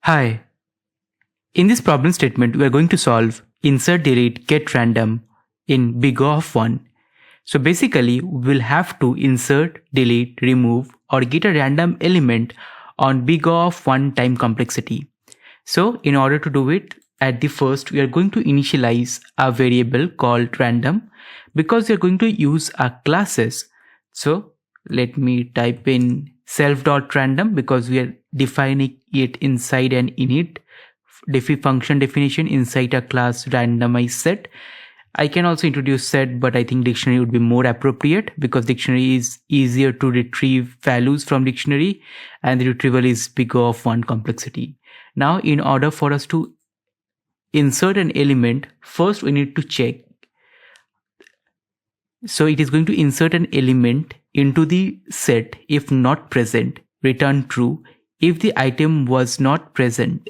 Hi, in this problem statement, we are going to solve insert, delete, get random in big O of 1. So basically, we'll have to insert, delete, remove or get a random element on big O of 1 time complexity. So in order to do it, at the first, we are going to initialize a variable called random because we are going to use our classes. So let me type in self.random because we are defining it inside an init function definition inside a class randomized set. I can also introduce set, but I think dictionary would be more appropriate because dictionary is easier to retrieve values from dictionary and the retrieval is big O of 1 complexity. Now, in order for us to insert an element, first we need to check. So it is going to insert an element into the set. If not present, return true. If the item was not present,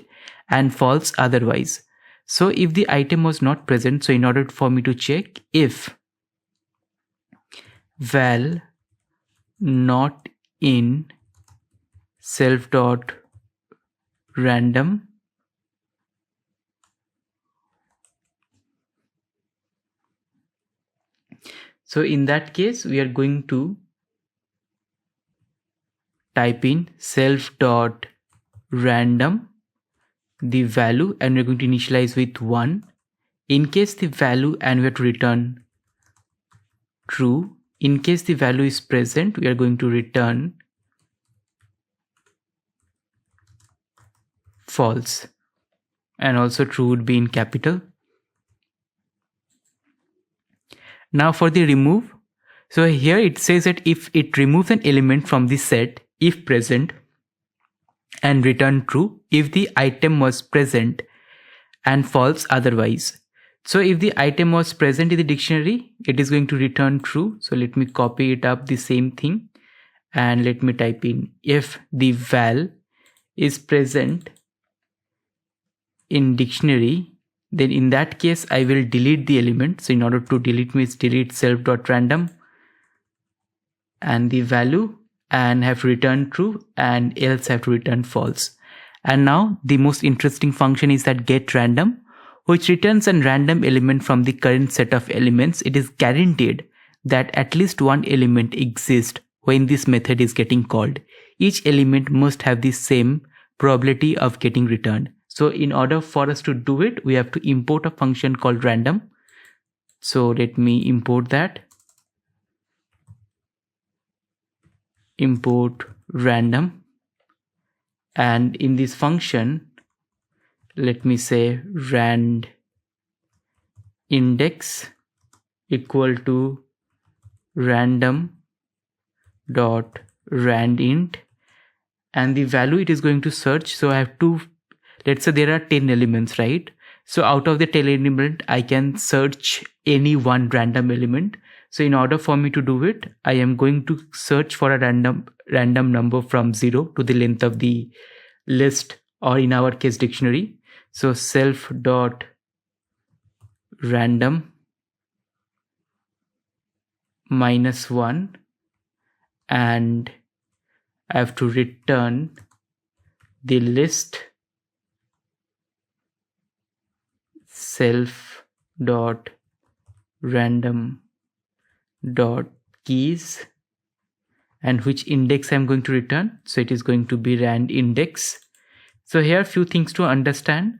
and false otherwise. So if the item was not present, so in order for me to check if val not in self.random so in that case we are going to type in self.random the value and we're going to initialize with 1. In case the value, and we have to return true. In case the value is present, we are going to return false, and also true would be in capital. Now for the remove, so here it says that if it removes an element from the set, if present, and return true if the item was present and false otherwise. So if the item was present in the dictionary, it is going to return true. So let me copy it up the same thing and let me type in if the val is present in dictionary, then in that case I will delete the element. So in order to delete means delete self.random and the value and have to return true and else have to return false. And now the most interesting function is that GetRandom, which returns a random element from the current set of elements. It is guaranteed that at least one element exists when this method is getting called. Each element must have the same probability of getting returned. So in order for us to do it, we have to import a function called random. So let me import that. Import random, and in this function let me say rand index equal to random dot randint, and the value it is going to search. So I have to, let's say there are 10 elements, right? So out of the 10 element I can search any one random element. So in order for me to do it, I am going to search for a random number from 0 to the length of the list, or in our case dictionary. So self.random -1, and I have to return the list self.random dot keys, and which index I'm going to return. So it is going to be rand index. So here a few things to understand.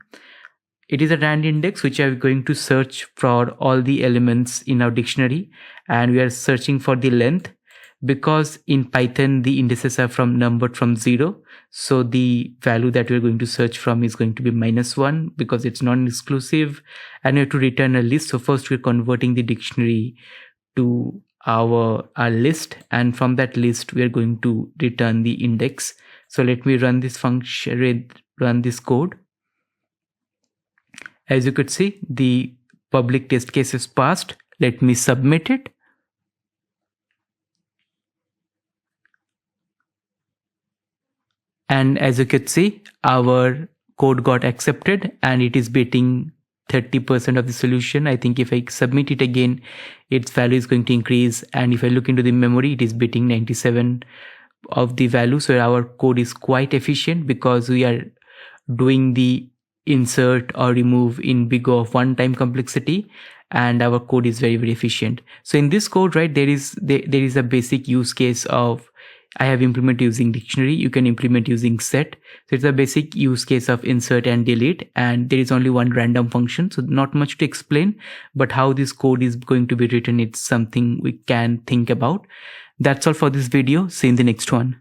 It is a rand index which I'm going to search for all the elements in our dictionary, and we are searching for the length because in Python the indices are numbered from 0. So the value that we're going to search from is going to be -1 because it's non-exclusive, and we have to return a list. So first we're converting the dictionary to our list, and from that list we are going to return the index. So let me run this function, run this code. As you could see, the public test case is passed. Let me submit it. And as you could see, our code got accepted and it is beating 30% of the solution. I think if I submit it again, its value is going to increase, and if I look into the memory, it is beating 97 of the value. So our code is quite efficient because we are doing the insert or remove in big O of 1 time complexity, and our code is very efficient. So in this code, right, there is a basic use case of I have implemented using dictionary. You can implement using set. So it's a basic use case of insert and delete, and there is only one random function. So not much to explain, but how this code is going to be written, it's something we can think about. That's all for this video. See you in the next one.